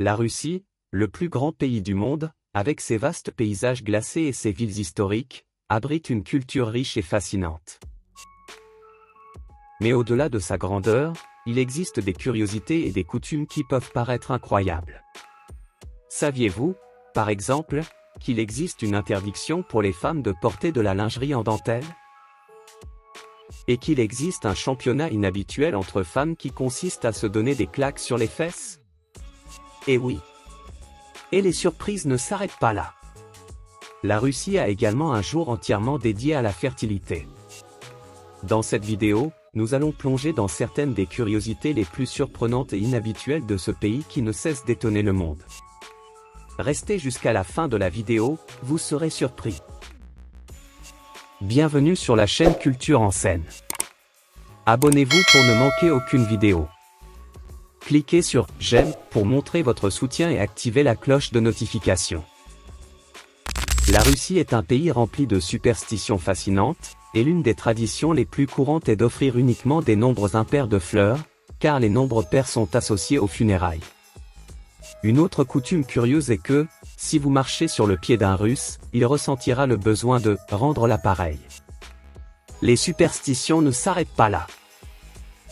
La Russie, le plus grand pays du monde, avec ses vastes paysages glacés et ses villes historiques, abrite une culture riche et fascinante. Mais au-delà de sa grandeur, il existe des curiosités et des coutumes qui peuvent paraître incroyables. Saviez-vous, par exemple, qu'il existe une interdiction pour les femmes de porter de la lingerie en dentelle? Et qu'il existe un championnat inhabituel entre femmes qui consiste à se donner des claques sur les fesses? Eh oui! Et les surprises ne s'arrêtent pas là. La Russie a également un jour entièrement dédié à la fertilité. Dans cette vidéo, nous allons plonger dans certaines des curiosités les plus surprenantes et inhabituelles de ce pays qui ne cesse d'étonner le monde. Restez jusqu'à la fin de la vidéo, vous serez surpris. Bienvenue sur la chaîne Culture en scène. Abonnez-vous pour ne manquer aucune vidéo. Cliquez sur « J'aime » pour montrer votre soutien et activer la cloche de notification. La Russie est un pays rempli de superstitions fascinantes, et l'une des traditions les plus courantes est d'offrir uniquement des nombres impairs de fleurs, car les nombres pairs sont associés aux funérailles. Une autre coutume curieuse est que, si vous marchez sur le pied d'un Russe, il ressentira le besoin de « rendre l'appareil ». Les superstitions ne s'arrêtent pas là.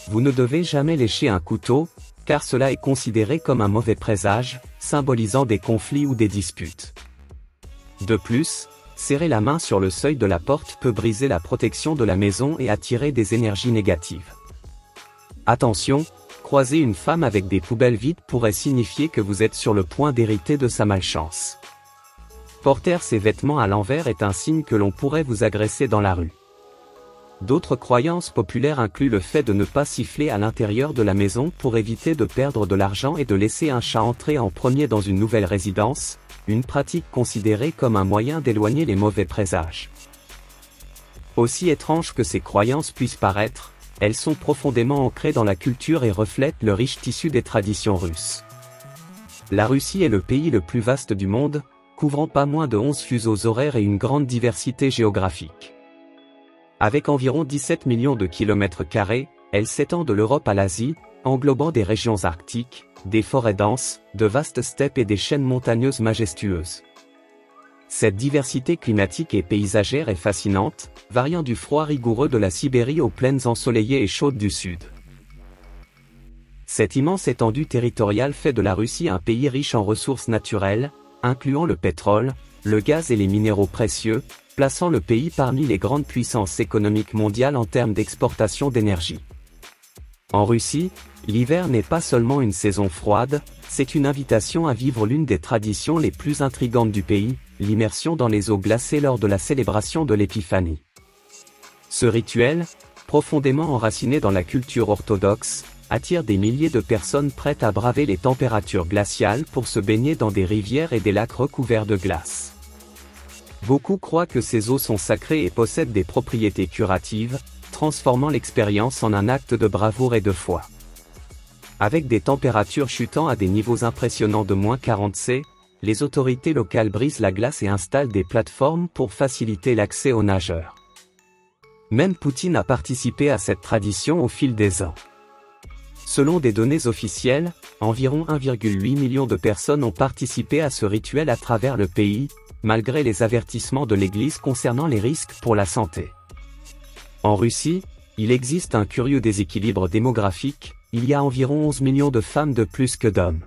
Vous ne devez jamais lécher un couteau, car cela est considéré comme un mauvais présage, symbolisant des conflits ou des disputes. De plus, serrer la main sur le seuil de la porte peut briser la protection de la maison et attirer des énergies négatives. Attention, croiser une femme avec des poubelles vides pourrait signifier que vous êtes sur le point d'hériter de sa malchance. Porter ses vêtements à l'envers est un signe que l'on pourrait vous agresser dans la rue. D'autres croyances populaires incluent le fait de ne pas siffler à l'intérieur de la maison pour éviter de perdre de l'argent et de laisser un chat entrer en premier dans une nouvelle résidence, une pratique considérée comme un moyen d'éloigner les mauvais présages. Aussi étrange que ces croyances puissent paraître, elles sont profondément ancrées dans la culture et reflètent le riche tissu des traditions russes. La Russie est le pays le plus vaste du monde, couvrant pas moins de 11 fuseaux horaires et une grande diversité géographique. Avec environ 17 millions de kilomètres carrés, elle s'étend de l'Europe à l'Asie, englobant des régions arctiques, des forêts denses, de vastes steppes et des chaînes montagneuses majestueuses. Cette diversité climatique et paysagère est fascinante, variant du froid rigoureux de la Sibérie aux plaines ensoleillées et chaudes du sud. Cette immense étendue territoriale fait de la Russie un pays riche en ressources naturelles, incluant le pétrole, le gaz et les minéraux précieux, plaçant le pays parmi les grandes puissances économiques mondiales en termes d'exportation d'énergie. En Russie, l'hiver n'est pas seulement une saison froide, c'est une invitation à vivre l'une des traditions les plus intrigantes du pays, l'immersion dans les eaux glacées lors de la célébration de l'Épiphanie. Ce rituel, profondément enraciné dans la culture orthodoxe, attire des milliers de personnes prêtes à braver les températures glaciales pour se baigner dans des rivières et des lacs recouverts de glace. Beaucoup croient que ces eaux sont sacrées et possèdent des propriétés curatives, transformant l'expérience en un acte de bravoure et de foi. Avec des températures chutant à des niveaux impressionnants de -40°C, les autorités locales brisent la glace et installent des plateformes pour faciliter l'accès aux nageurs. Même Poutine a participé à cette tradition au fil des ans. Selon des données officielles, environ 1,8 million de personnes ont participé à ce rituel à travers le pays, malgré les avertissements de l'Église concernant les risques pour la santé. En Russie, il existe un curieux déséquilibre démographique, il y a environ 11 millions de femmes de plus que d'hommes.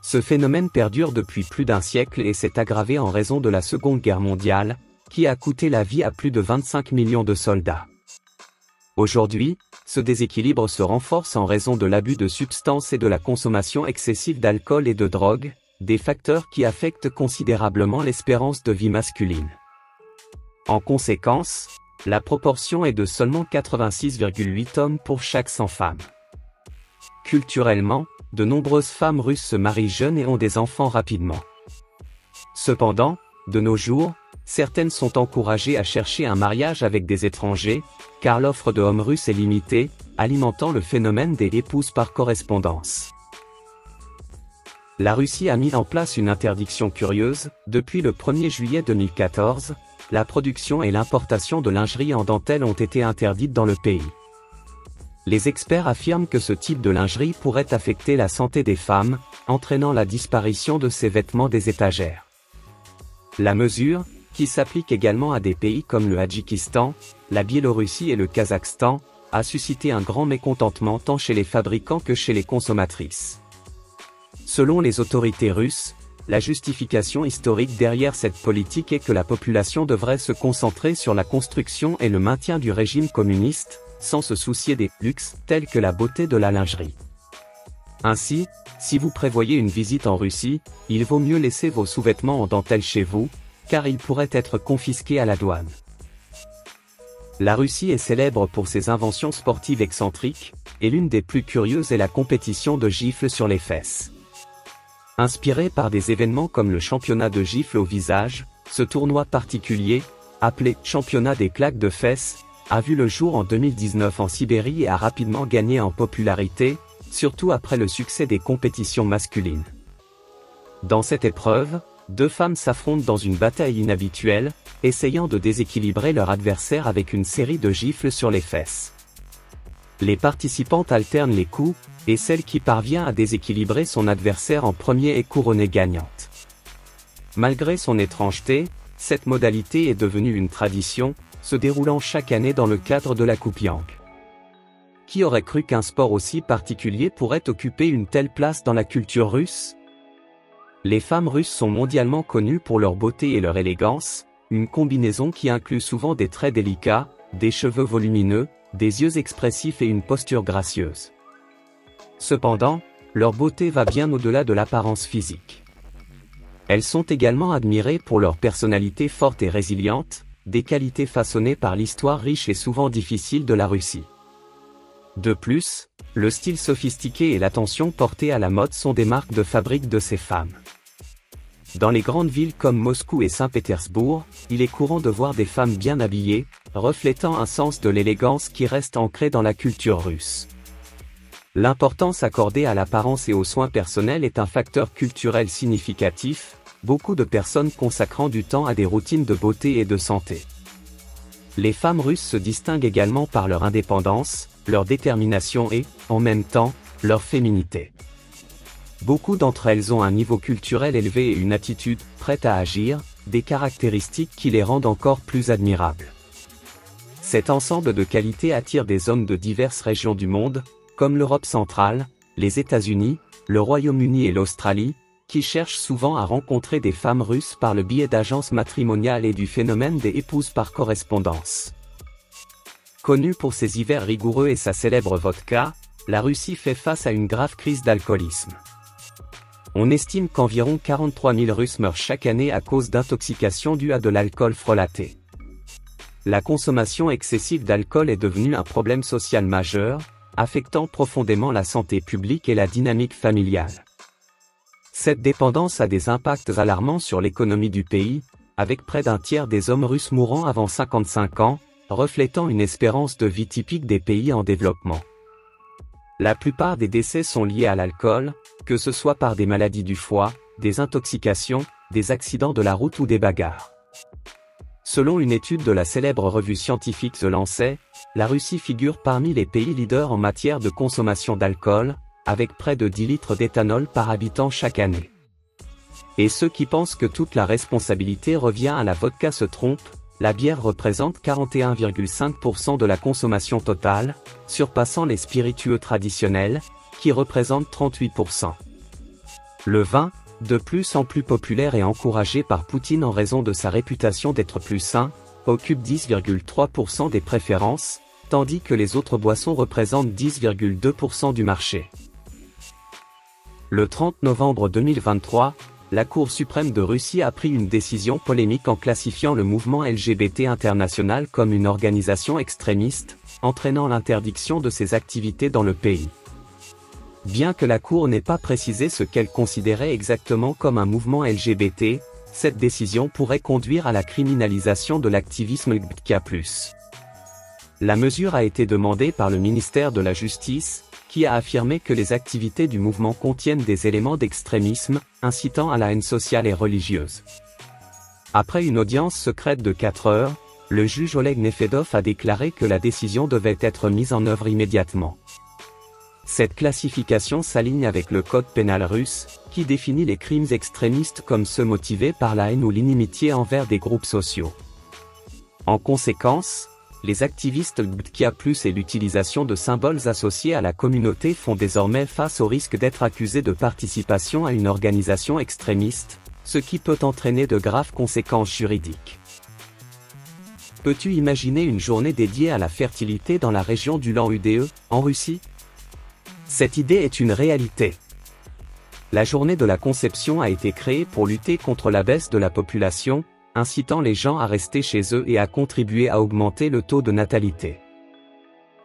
Ce phénomène perdure depuis plus d'un siècle et s'est aggravé en raison de la Seconde Guerre mondiale, qui a coûté la vie à plus de 25 millions de soldats. Aujourd'hui, ce déséquilibre se renforce en raison de l'abus de substances et de la consommation excessive d'alcool et de drogue, des facteurs qui affectent considérablement l'espérance de vie masculine. En conséquence, la proportion est de seulement 86,8 hommes pour chaque 100 femmes. Culturellement, de nombreuses femmes russes se marient jeunes et ont des enfants rapidement. Cependant, de nos jours, certaines sont encouragées à chercher un mariage avec des étrangers, car l'offre de hommes russes est limitée, alimentant le phénomène des épouses par correspondance. La Russie a mis en place une interdiction curieuse. Depuis le 1er juillet 2014, la production et l'importation de lingerie en dentelle ont été interdites dans le pays. Les experts affirment que ce type de lingerie pourrait affecter la santé des femmes, entraînant la disparition de ses vêtements des étagères. La mesure, qui s'applique également à des pays comme le Tadjikistan, la Biélorussie et le Kazakhstan, a suscité un grand mécontentement tant chez les fabricants que chez les consommatrices. Selon les autorités russes, la justification historique derrière cette politique est que la population devrait se concentrer sur la construction et le maintien du régime communiste, sans se soucier des luxes tels que la beauté de la lingerie. Ainsi, si vous prévoyez une visite en Russie, il vaut mieux laisser vos sous-vêtements en dentelle chez vous, car ils pourraient être confisqués à la douane. La Russie est célèbre pour ses inventions sportives excentriques, et l'une des plus curieuses est la compétition de gifles sur les fesses. Inspiré par des événements comme le championnat de gifles au visage, ce tournoi particulier, appelé « championnat des claques de fesses », a vu le jour en 2019 en Sibérie et a rapidement gagné en popularité, surtout après le succès des compétitions masculines. Dans cette épreuve, deux femmes s'affrontent dans une bataille inhabituelle, essayant de déséquilibrer leur adversaire avec une série de gifles sur les fesses. Les participantes alternent les coups, et celle qui parvient à déséquilibrer son adversaire en premier est couronnée gagnante. Malgré son étrangeté, cette modalité est devenue une tradition, se déroulant chaque année dans le cadre de la Kupiang. Qui aurait cru qu'un sport aussi particulier pourrait occuper une telle place dans la culture russe ? Les femmes russes sont mondialement connues pour leur beauté et leur élégance, une combinaison qui inclut souvent des traits délicats, des cheveux volumineux, des yeux expressifs et une posture gracieuse. Cependant, leur beauté va bien au-delà de l'apparence physique. Elles sont également admirées pour leur personnalité forte et résiliente, des qualités façonnées par l'histoire riche et souvent difficile de la Russie. De plus, le style sophistiqué et l'attention portée à la mode sont des marques de fabrique de ces femmes. Dans les grandes villes comme Moscou et Saint-Pétersbourg, il est courant de voir des femmes bien habillées, reflétant un sens de l'élégance qui reste ancré dans la culture russe. L'importance accordée à l'apparence et aux soins personnels est un facteur culturel significatif, beaucoup de personnes consacrant du temps à des routines de beauté et de santé. Les femmes russes se distinguent également par leur indépendance, leur détermination et, en même temps, leur féminité. Beaucoup d'entre elles ont un niveau culturel élevé et une attitude prête à agir, des caractéristiques qui les rendent encore plus admirables. Cet ensemble de qualités attire des hommes de diverses régions du monde, comme l'Europe centrale, les États-Unis, le Royaume-Uni et l'Australie, qui cherchent souvent à rencontrer des femmes russes par le biais d'agences matrimoniales et du phénomène des épouses par correspondance. Connue pour ses hivers rigoureux et sa célèbre vodka, la Russie fait face à une grave crise d'alcoolisme. On estime qu'environ 43 000 Russes meurent chaque année à cause d'intoxication due à de l'alcool frelaté. La consommation excessive d'alcool est devenue un problème social majeur, affectant profondément la santé publique et la dynamique familiale. Cette dépendance a des impacts alarmants sur l'économie du pays, avec près d'un tiers des hommes russes mourant avant 55 ans, reflétant une espérance de vie typique des pays en développement. La plupart des décès sont liés à l'alcool, que ce soit par des maladies du foie, des intoxications, des accidents de la route ou des bagarres. Selon une étude de la célèbre revue scientifique The Lancet, la Russie figure parmi les pays leaders en matière de consommation d'alcool, avec près de 10 litres d'éthanol par habitant chaque année. Et ceux qui pensent que toute la responsabilité revient à la vodka se trompent, la bière représente 41,5% de la consommation totale, surpassant les spiritueux traditionnels, qui représentent 38%. Le vin, de plus en plus populaire et encouragé par Poutine en raison de sa réputation d'être plus sain, occupe 10,3% des préférences, tandis que les autres boissons représentent 10,2% du marché. Le 30 novembre 2023, la Cour suprême de Russie a pris une décision polémique en classifiant le mouvement LGBT international comme une organisation extrémiste, entraînant l'interdiction de ses activités dans le pays. Bien que la Cour n'ait pas précisé ce qu'elle considérait exactement comme un mouvement LGBT, cette décision pourrait conduire à la criminalisation de l'activisme LGBTQ+. La mesure a été demandée par le ministère de la Justice, qui a affirmé que les activités du mouvement contiennent des éléments d'extrémisme, incitant à la haine sociale et religieuse. Après une audience secrète de 4 heures, le juge Oleg Nefedov a déclaré que la décision devait être mise en œuvre immédiatement. Cette classification s'aligne avec le code pénal russe, qui définit les crimes extrémistes comme ceux motivés par la haine ou l'inimitié envers des groupes sociaux. En conséquence, les activistes LGBTQIA+, et l'utilisation de symboles associés à la communauté font désormais face au risque d'être accusés de participation à une organisation extrémiste, ce qui peut entraîner de graves conséquences juridiques. Peux-tu imaginer une journée dédiée à la fertilité dans la région du Ulan-Ude, en Russie? Cette idée est une réalité. La journée de la conception a été créée pour lutter contre la baisse de la population, incitant les gens à rester chez eux et à contribuer à augmenter le taux de natalité.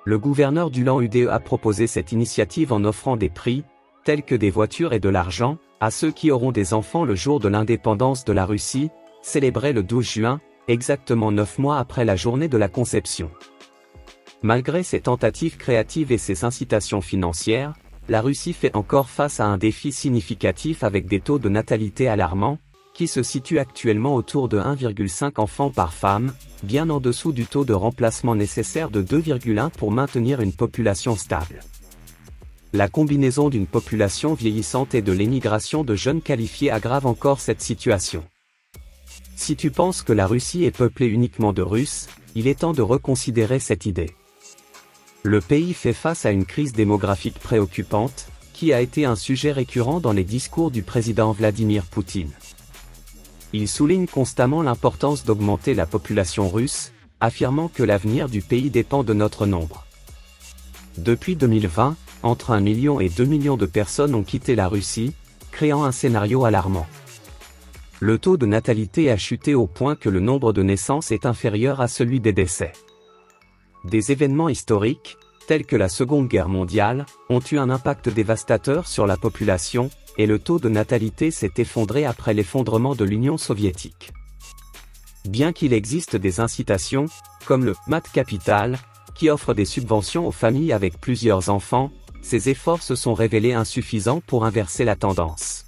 Le gouverneur d'Ulan-Ude a proposé cette initiative en offrant des prix, tels que des voitures et de l'argent, à ceux qui auront des enfants le jour de l'indépendance de la Russie, célébré le 12 juin, exactement 9 mois après la journée de la conception. Malgré ses tentatives créatives et ses incitations financières, la Russie fait encore face à un défi significatif avec des taux de natalité alarmants, qui se situent actuellement autour de 1,5 enfants par femme, bien en dessous du taux de remplacement nécessaire de 2,1 pour maintenir une population stable. La combinaison d'une population vieillissante et de l'émigration de jeunes qualifiés aggrave encore cette situation. Si tu penses que la Russie est peuplée uniquement de Russes, il est temps de reconsidérer cette idée. Le pays fait face à une crise démographique préoccupante, qui a été un sujet récurrent dans les discours du président Vladimir Poutine. Il souligne constamment l'importance d'augmenter la population russe, affirmant que l'avenir du pays dépend de notre nombre. Depuis 2020, entre 1 million et 2 millions de personnes ont quitté la Russie, créant un scénario alarmant. Le taux de natalité a chuté au point que le nombre de naissances est inférieur à celui des décès. Des événements historiques, tels que la Seconde Guerre mondiale, ont eu un impact dévastateur sur la population, et le taux de natalité s'est effondré après l'effondrement de l'Union soviétique. Bien qu'il existe des incitations, comme le Mat Capital, qui offre des subventions aux familles avec plusieurs enfants, ces efforts se sont révélés insuffisants pour inverser la tendance.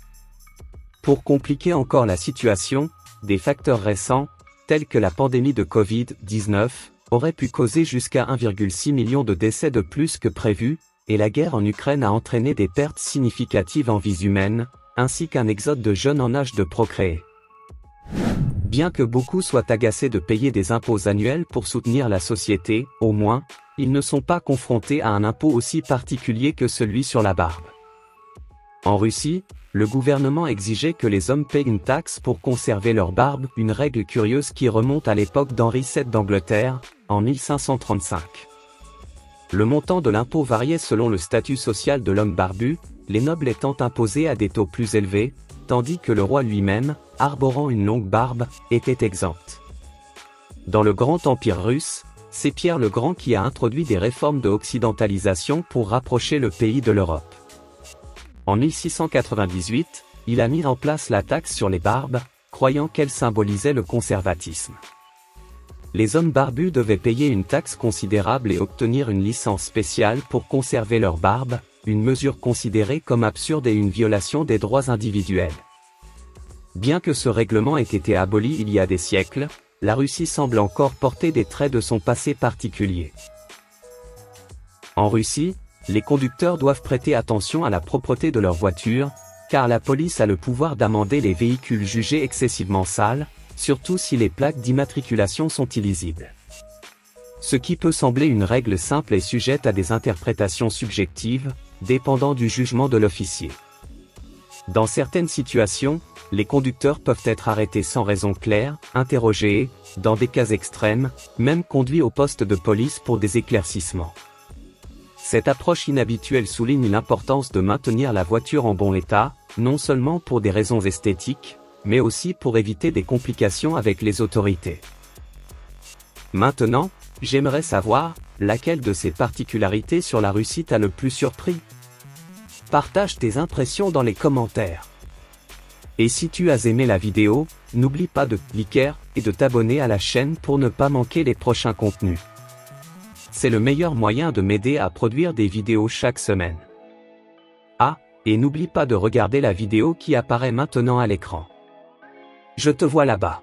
Pour compliquer encore la situation, des facteurs récents, tels que la pandémie de Covid-19, auraient pu causer jusqu'à 1,6 million de décès de plus que prévu, et la guerre en Ukraine a entraîné des pertes significatives en vies humaines, ainsi qu'un exode de jeunes en âge de procréer. Bien que beaucoup soient agacés de payer des impôts annuels pour soutenir la société, au moins, ils ne sont pas confrontés à un impôt aussi particulier que celui sur la barbe. En Russie, le gouvernement exigeait que les hommes paient une taxe pour conserver leur barbe, une règle curieuse qui remonte à l'époque d'Henri VII d'Angleterre, en 1535. Le montant de l'impôt variait selon le statut social de l'homme barbu, les nobles étant imposés à des taux plus élevés, tandis que le roi lui-même, arborant une longue barbe, était exempt. Dans le Grand Empire russe, c'est Pierre le Grand qui a introduit des réformes de occidentalisation pour rapprocher le pays de l'Europe. En 1698, il a mis en place la taxe sur les barbes, croyant qu'elle symbolisait le conservatisme. Les hommes barbus devaient payer une taxe considérable et obtenir une licence spéciale pour conserver leur barbe, une mesure considérée comme absurde et une violation des droits individuels. Bien que ce règlement ait été aboli il y a des siècles, la Russie semble encore porter des traits de son passé particulier. En Russie, les conducteurs doivent prêter attention à la propreté de leur voiture, car la police a le pouvoir d'amender les véhicules jugés excessivement sales, surtout si les plaques d'immatriculation sont illisibles. Ce qui peut sembler une règle simple est sujette à des interprétations subjectives, dépendant du jugement de l'officier. Dans certaines situations, les conducteurs peuvent être arrêtés sans raison claire, interrogés et, dans des cas extrêmes, même conduits au poste de police pour des éclaircissements. Cette approche inhabituelle souligne l'importance de maintenir la voiture en bon état, non seulement pour des raisons esthétiques, mais aussi pour éviter des complications avec les autorités. Maintenant, j'aimerais savoir, laquelle de ces particularités sur la Russie t'a le plus surpris? Partage tes impressions dans les commentaires. Et si tu as aimé la vidéo, n'oublie pas de liker et de t'abonner à la chaîne pour ne pas manquer les prochains contenus. C'est le meilleur moyen de m'aider à produire des vidéos chaque semaine. Ah, et n'oublie pas de regarder la vidéo qui apparaît maintenant à l'écran. Je te vois là-bas.